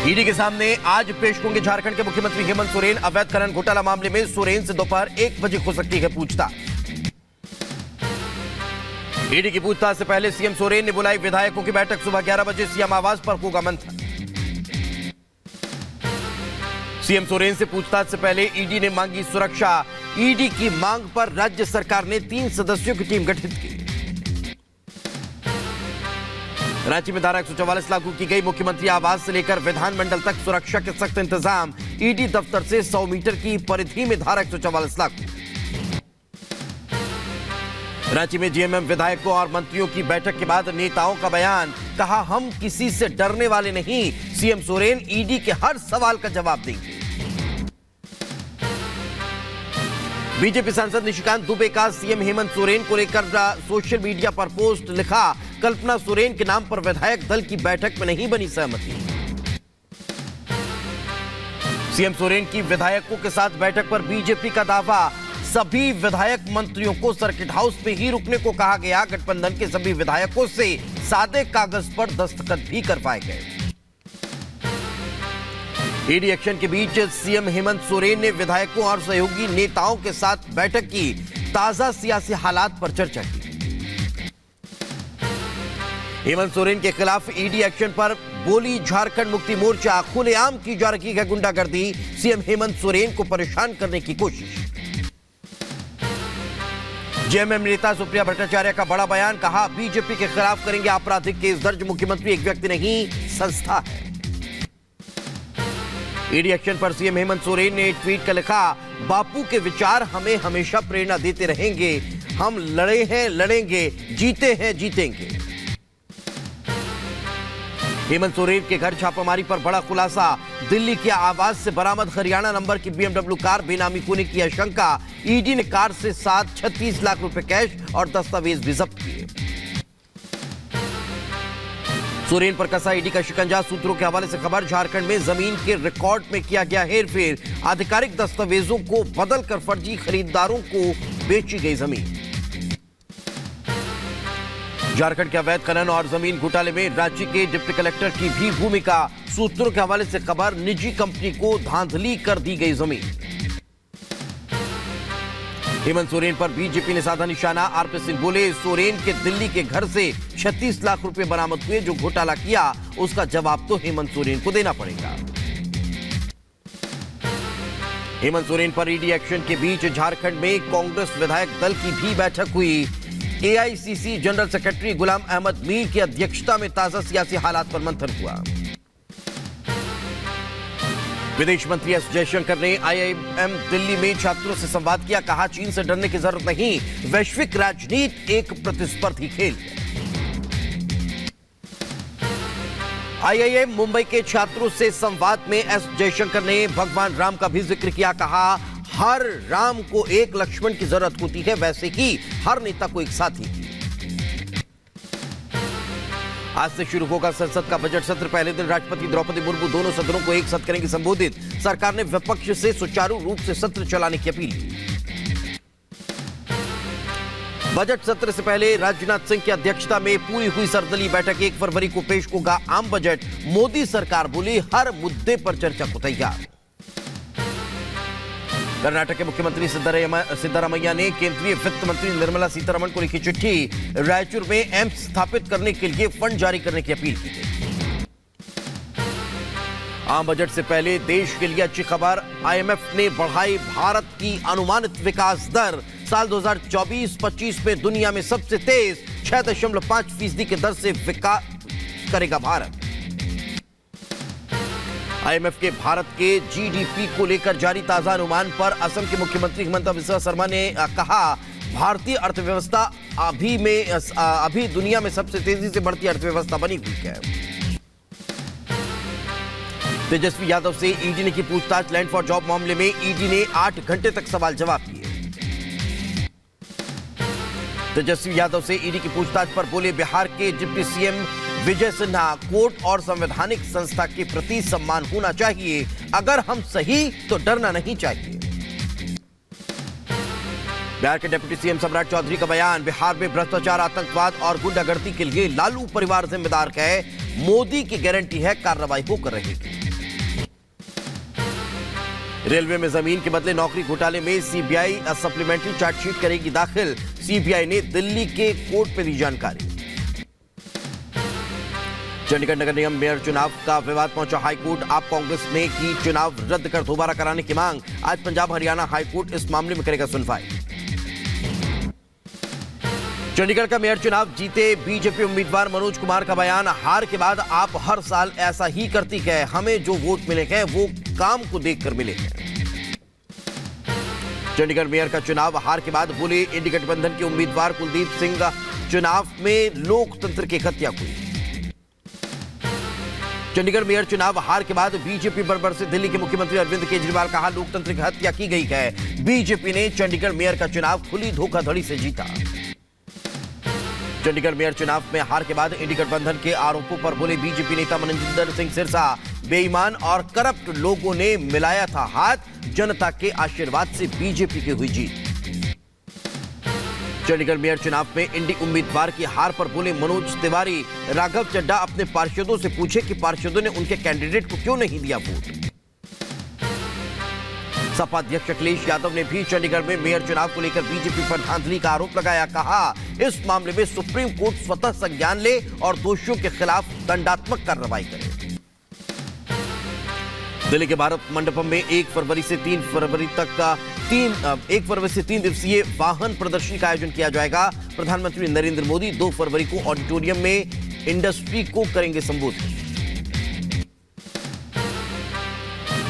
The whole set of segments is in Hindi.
ईडी के सामने आज पेश होंगे झारखंड के मुख्यमंत्री हेमंत सोरेन। अवैध खनन घोटाला मामले में सोरेन से दोपहर 1 बजे हो सकती है पूछताछ। ईडी की पूछताछ से पहले सीएम सोरेन ने बुलाई विधायकों की बैठक। सुबह 11 बजे सीएम आवास पर होगा मंथन। सीएम सोरेन से पूछताछ से पहले ईडी ने मांगी सुरक्षा। ईडी की मांग पर राज्य सरकार ने 3 सदस्यों की टीम गठित की। रांची में धारा 144 लागू की गई। मुख्यमंत्री आवास से लेकर विधानमंडल तक सुरक्षा के सख्त इंतजाम। ईडी दफ्तर से 100 मीटर की परिधि में धारा 144 लागू। रांची में जीएमएम विधायकों और मंत्रियों की बैठक के बाद नेताओं का बयान। कहा, हम किसी से डरने वाले नहीं। सीएम सोरेन ईडी के हर सवाल का जवाब देंगे। बीजेपी सांसद निशिकांत दुबे का सीएम हेमंत सोरेन को लेकर सोशल मीडिया पर पोस्ट। लिखा, कल्पना सोरेन के नाम पर विधायक दल की बैठक में नहीं बनी सहमति। सीएम सोरेन की विधायकों के साथ बैठक पर बीजेपी का दावा। सभी विधायक मंत्रियों को सर्किट हाउस में ही रुकने को कहा गया। गठबंधन के सभी विधायकों से सादे कागज पर दस्तखत भी करवाए गए। ईडी एक्शन के बीच सीएम हेमंत सोरेन ने विधायकों और सहयोगी नेताओं के साथ बैठक की। ताजा सियासी हालात पर चर्चा की। हेमंत सोरेन के खिलाफ ईडी एक्शन पर बोली झारखंड मुक्ति मोर्चा। खुलेआम की जा रही है गुंडागर्दी। सीएम हेमंत सोरेन को परेशान करने की कोशिश। जेएमएम नेता सुप्रिया भट्टाचार्य का बड़ा बयान। कहा, बीजेपी के खिलाफ करेंगे आपराधिक केस दर्ज। मुख्यमंत्री एक व्यक्ति नहीं, संस्था है। ईडी एक्शन पर सीएम हेमंत सोरेन ने ट्वीट कर लिखा, बापू के विचार हमें हमेशा प्रेरणा देते रहेंगे। हम लड़े हैं, लड़ेंगे, जीते हैं, जीतेंगे। हेमंत सोरेन के घर छापामारी पर बड़ा खुलासा। दिल्ली के आवास से बरामद हरियाणा नंबर की बीएमडब्ल्यू कार बेनामी होने की आशंका। ईडी ने कार से 36 लाख रुपए कैश और दस्तावेज भी जब्त किए। सोरेन पर कसा ईडी का शिकंजा। सूत्रों के हवाले से खबर, झारखंड में जमीन के रिकॉर्ड में किया गया हेरफेर। आधिकारिक दस्तावेजों को बदलकर फर्जी खरीदारों को बेची गई जमीन। झारखंड के अवैध खनन और जमीन घोटाले में राज्य के डिप्टी कलेक्टर की भी भूमिका। सूत्रों के हवाले से खबर, निजी कंपनी को धांधली कर दी गई जमीन। हेमंत सोरेन पर बीजेपी ने साधा निशाना। आरपी सिंह बोले, सोरेन के दिल्ली के घर से 36 लाख रुपए बरामद हुए। जो घोटाला किया उसका जवाब तो हेमंत सोरेन को देना पड़ेगा। हेमंत सोरेन पर ईडी एक्शन के बीच झारखंड में कांग्रेस विधायक दल की भी बैठक हुई। AICC general secretary Ghulam Ahmad Mir की अध्यक्षता में ताजा सियासी हालात पर मंथन हुआ। विदेश मंत्री एस जयशंकर ने आईआईएम दिल्ली में छात्रों से संवाद किया। कहा, चीन से डरने की जरूरत नहीं। वैश्विक राजनीति एक प्रतिस्पर्धी खेल है। आईआईएम मुंबई के छात्रों से संवाद में एस जयशंकर ने भगवान राम का भी जिक्र किया। कहा, हर राम को एक लक्ष्मण की जरूरत होती है, वैसे ही हर नेता को एक साथी की। आज से शुरू होगा संसद का बजट सत्र। पहले दिन राष्ट्रपति द्रौपदी मुर्मू दोनों सदनों को एक साथ करेंगी संबोधित। सरकार ने विपक्ष से सुचारू रूप से सत्र चलाने की अपील की। बजट सत्र से पहले राजनाथ सिंह की अध्यक्षता में पूरी हुई सर्वदलीय बैठक। 1 फरवरी को पेश होगा आम बजट। मोदी सरकार बोली, हर मुद्दे पर चर्चा को तैयार। कर्नाटक के मुख्यमंत्री सिद्धरामैया ने केंद्रीय वित्त मंत्री निर्मला सीतारमण को लिखी चिट्ठी। रायचूर में एम्स स्थापित करने के लिए फंड जारी करने की अपील की गई। आम बजट से पहले देश के लिए अच्छी खबर। आईएमएफ ने बढ़ाई भारत की अनुमानित विकास दर। साल 2024-25 में दुनिया में सबसे तेज 6.5% की दर से विकास करेगा भारत। आईएमएफ के भारत के जीडीपी को लेकर जारी ताजा अनुमान पर असम के मुख्यमंत्री हिमंत बिस्वा शर्मा ने कहा, भारतीय अर्थव्यवस्था अभी दुनिया में सबसे तेजी से बढ़ती अर्थव्यवस्था बनी हुई है। तेजस्वी यादव से ईडी ने की पूछताछ। लैंड फॉर जॉब मामले में ईडी ने 8 घंटे तक सवाल जवाब किए। तेजस्वी यादव से ईडी की पूछताछ पर बोले, बिहार के deputy CM Vijay Sinha, court और संवैधानिक संस्था के प्रति सम्मान होना चाहिए। अगर हम सही तो डरना नहीं चाहिए। बिहार के डिप्टी सीएम सम्राट चौधरी का बयान। बिहार में भ्रष्टाचार, आतंकवाद और गुंडागर्दी के लिए लालू परिवार जिम्मेदार है। मोदी की गारंटी है, कार्रवाई होकर रहेगी। रेलवे में जमीन के बदले नौकरी घोटाले में सीबीआई सप्लीमेंट्री चार्जशीट करेगी दाखिल। सीबीआई ने दिल्ली के कोर्ट में दी जानकारी। चंडीगढ़ नगर निगम मेयर चुनाव का विवाद पहुंचा हाईकोर्ट। आप कांग्रेस ने की चुनाव रद्द कर दोबारा कराने की मांग। आज पंजाब हरियाणा हाईकोर्ट इस मामले में करेगा सुनवाई। चंडीगढ़ का मेयर चुनाव जीते बीजेपी उम्मीदवार मनोज कुमार का बयान। हार के बाद आप हर साल ऐसा ही करती है, हमें जो वोट मिले हैं वो काम को देखकर मिले हैं। चंडीगढ़ मेयर का चुनाव हार के बाद बोले इंडी गठबंधन के उम्मीदवार कुलदीप सिंह, चुनाव में लोकतंत्र की हत्या हुई। चंडीगढ़ मेयर चुनाव हार के बाद बीजेपी पर बरसे दिल्ली के मुख्यमंत्री अरविंद केजरीवाल, कहा लोकतंत्र की हत्या की गई है। बीजेपी ने चंडीगढ़ मेयर का चुनाव खुली धोखाधड़ी से जीता। चंडीगढ़ मेयर चुनाव में हार के बाद इंडी गठबंधन के आरोपों पर बोले बीजेपी नेता मनजिंदर सिंह सिरसा, बेईमान और करप्ट लोगों ने मिलाया था हाथ, जनता के आशीर्वाद से बीजेपी की हुई जीत। चंडीगढ़ मेयर चुनाव में इंडी उम्मीदवार की हार पर बोले मनोज तिवारी, राघव चड्ढा अपने पार्षदों से पूछे कि पार्षदों ने उनके कैंडिडेट को क्यों नहीं दिया वोट। सपा अध्यक्ष अखिलेश यादव ने भी चंडीगढ़ में मेयर चुनाव को लेकर बीजेपी पर धांधली का आरोप लगाया। कहा इस मामले में सुप्रीम कोर्ट स्वतः संज्ञान ले और दोषियों के खिलाफ दंडात्मक कार्रवाई करे। दिल्ली के भारत मंडपम में 1 फरवरी से 3 फरवरी तक का 1 फरवरी से 3 दिवसीय वाहन प्रदर्शनी का आयोजन किया जाएगा। प्रधानमंत्री नरेंद्र मोदी 2 फरवरी को ऑडिटोरियम में इंडस्ट्री को करेंगे संबोधित।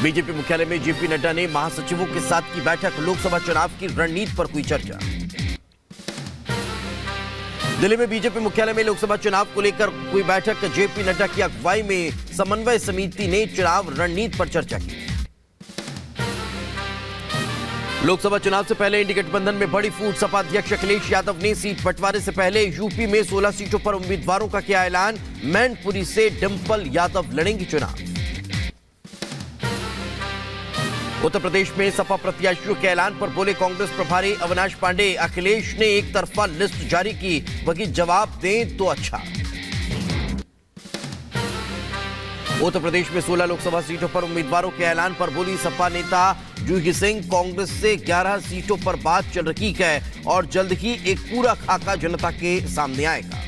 बीजेपी मुख्यालय में जेपी नड्डा ने महासचिवों के साथ की बैठक। लोकसभा चुनाव की रणनीति पर हुई चर्चा। दिल्ली में बीजेपी मुख्यालय में लोकसभा चुनाव को लेकर हुई बैठक। जेपी नड्डा की अगुवाई में समन्वय समिति ने चुनाव रणनीति पर चर्चा की। लोकसभा चुनाव से पहले इंडी गठबंधन में बड़ी फूट। सपा अध्यक्ष अखिलेश यादव ने सीट बंटवारे से पहले यूपी में 16 सीटों पर उम्मीदवारों का किया ऐलान। मैनपुरी से डिंपल यादव लड़ेंगी चुनाव। उत्तर प्रदेश में सपा प्रत्याशियों के ऐलान पर बोले कांग्रेस प्रभारी अविनाश पांडे, अखिलेश ने एक तरफा लिस्ट जारी की, वही जवाब दें तो अच्छा। उत्तर प्रदेश में 16 लोकसभा सीटों पर उम्मीदवारों के ऐलान पर बोली सपा नेता जूही सिंह, कांग्रेस से 11 सीटों पर बात चल रही है और जल्द ही एक पूरा खाका जनता के सामने आएगा।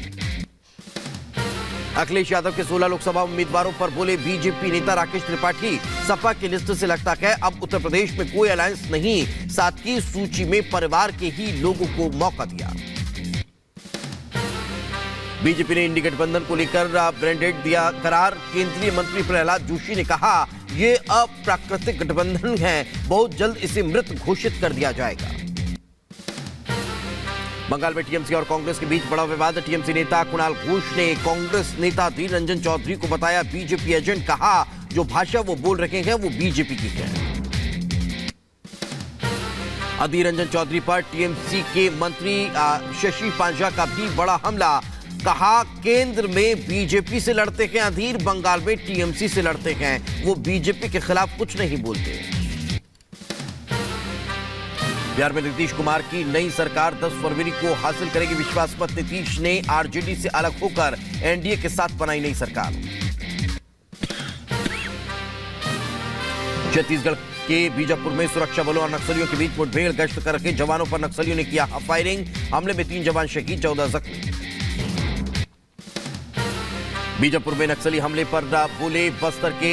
अखिलेश यादव के 16 लोकसभा उम्मीदवारों पर बोले बीजेपी नेता राकेश त्रिपाठी, सपा की लिस्ट से लगता है अब उत्तर प्रदेश में कोई अलायंस नहीं, साथ ही सूची में परिवार के ही लोगों को मौका दिया। बीजेपी ने इंडी गठबंधन को लेकर ब्रांडेड दिया करार। केंद्रीय मंत्री प्रहलाद जोशी ने कहा यह अप्राकृतिक गठबंधन है, बहुत जल्द इसे मृत घोषित कर दिया जाएगा। बंगाल में टीएमसी और कांग्रेस के बीच बड़ा विवाद। टीएमसी नेता कुणाल घोष ने कांग्रेस नेता अधीर रंजन चौधरी को बताया बीजेपी एजेंट, कहा जो भाषा वो बोल रहे हैं वो बीजेपी की है। अधीर रंजन चौधरी पर टीएमसी के मंत्री शशि पांजा का भी बड़ा हमला। कहा केंद्र में बीजेपी से लड़ते हैं अधीर, बंगाल में टीएमसी से लड़ते हैं, वो बीजेपी के खिलाफ कुछ नहीं बोलते। बिहार में नीतीश कुमार की नई सरकार 10 फरवरी को हासिल करेगी विश्वास मत। नीतीश ने आरजेडी से अलग होकर एनडीए के साथ बनाई नई सरकार। छत्तीसगढ़ के बीजापुर में सुरक्षा बलों और नक्सलियों के बीच मुठभेड़। गश्त कर रखे जवानों पर नक्सलियों ने किया फायरिंग। हमले में 3 जवान शहीद, 14 जख्मी। बीजापुर में नक्सली हमले पर बोले बस्तर के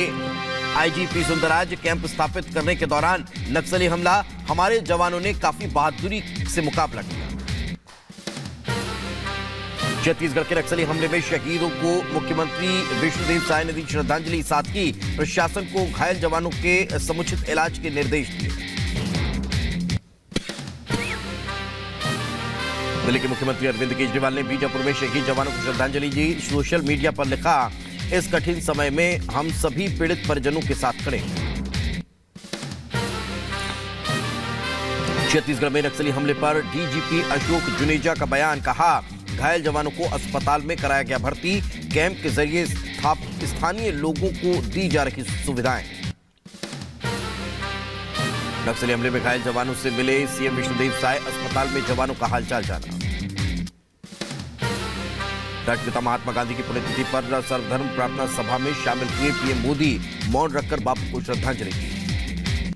आईजीपी सुंदरराज, कैंप स्थापित करने के दौरान नक्सली हमला, हमारे जवानों ने काफी बहादुरी से मुकाबला किया। छत्तीसगढ़ के नक्सली हमले में शहीदों को मुख्यमंत्री विष्णुदेव साय ने दी श्रद्धांजलि, साथ ही प्रशासन को घायल जवानों के समुचित इलाज के निर्देश दिए। दिल्ली के मुख्यमंत्री अरविंद केजरीवाल ने बीजापुर में शहीद जवानों को श्रद्धांजलि दी। सोशल मीडिया पर लिखा इस कठिन समय में हम सभी पीड़ित परिजनों के साथ खड़े हैं। छत्तीसगढ़ में नक्सली हमले पर डीजीपी अशोक जुनेजा का बयान। कहा घायल जवानों को अस्पताल में कराया गया भर्ती, कैंप के जरिए स्थानीय लोगों को दी जा रही सुविधाएं। नक्सली हमले में घायल जवानों से मिले सीएम विष्णुदेव साय, अस्पताल में जवानों का हालचाल जाना। राष्ट्रपिता महात्मा गांधी की पुण्यतिथि पर सर्वधर्म प्रार्थना सभा में शामिल हुए पीएम मोदी, मौन रखकर बापू को श्रद्धांजलि दी।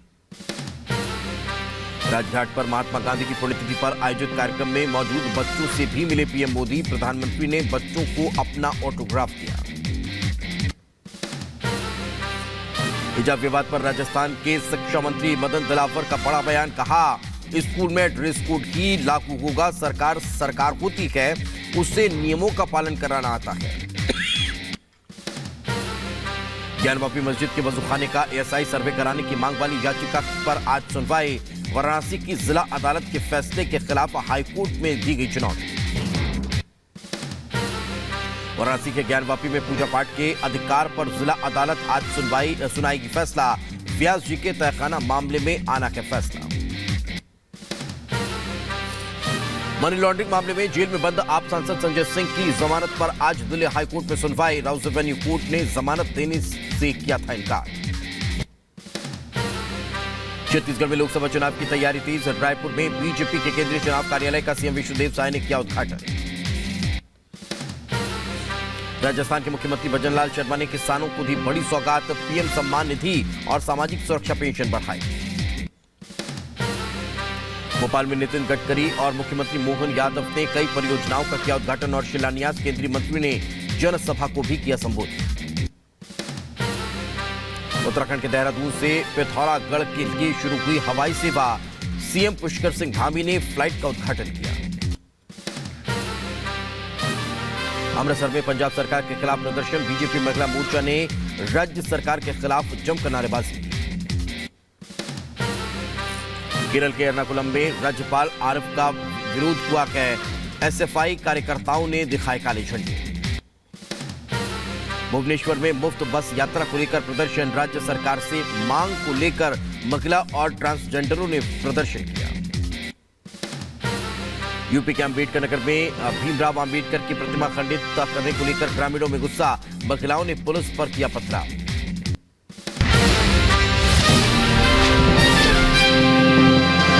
राजघाट पर महात्मा गांधी की पुण्यतिथि पर आयोजित कार्यक्रम में मौजूद बच्चों से भी मिले पीएम मोदी। प्रधानमंत्री ने बच्चों को अपना ऑटोग्राफ दिया। हिजाब विवाद पर राजस्थान के शिक्षा मंत्री मदन दिलावर का बड़ा बयान। कहा, स्कूल में ड्रेस कोड ही लागू होगा। सरकार होती है, उससे नियमों का पालन कराना आता है। ज्ञानवापी मस्जिद के वजूखाने का एएसआई सर्वे कराने की मांग वाली याचिका पर आज सुनवाई। वाराणसी की जिला अदालत के फैसले के खिलाफ हाईकोर्ट में दी गई चुनौती। वाराणसी के ज्ञानवापी में पूजा पाठ के अधिकार पर जिला अदालत आज सुनाएगी फैसला। व्यास जी के तहखाना मामले में आना है फैसला। मनी लॉन्ड्रिंग मामले में जेल में बंद आप सांसद संजय सिंह की जमानत पर आज दिल्ली हाईकोर्ट में सुनवाई। राउस एवेन्यू कोर्ट ने जमानत देने से किया था इनकार। छत्तीसगढ़ में लोकसभा चुनाव की तैयारी तेज। रायपुर में बीजेपी के केंद्रीय चुनाव कार्यालय का सीएम विष्णुदेव साय ने किया उद्घाटन। राजस्थान के मुख्यमंत्री भजनलाल शर्मा ने किसानों को दी बड़ी सौगात। पीएम सम्मान निधि और सामाजिक सुरक्षा पेंशन बढ़ाई। भोपाल में नितिन गडकरी और मुख्यमंत्री मोहन यादव ने कई परियोजनाओं का किया उद्घाटन और शिलान्यास। केंद्रीय मंत्री ने जनसभा को भी किया संबोधित। उत्तराखंड के देहरादून से पिथौरागढ़ के लिए शुरू हुई हवाई सेवा। सीएम पुष्कर सिंह धामी ने फ्लाइट का उद्घाटन किया। अमृतसर में पंजाब सरकार के खिलाफ प्रदर्शन। बीजेपी महिला मोर्चा ने राज्य सरकार के खिलाफ जमकर नारेबाजी की। केरल के एर्नाकुलम में राज्यपाल आरिफ का विरोध हुआ है। एसएफआई कार्यकर्ताओं ने दिखाए काले झंडे। भुवनेश्वर में मुफ्त बस यात्रा को लेकर प्रदर्शन। राज्य सरकार से मांग को लेकर महिला और ट्रांसजेंडरों ने प्रदर्शन किया। यूपी के अंबेडकर नगर में भीमराव अंबेडकर की प्रतिमा खंडित करने को लेकर ग्रामीणों में गुस्सा। महिलाओं ने पुलिस पर किया पथराव।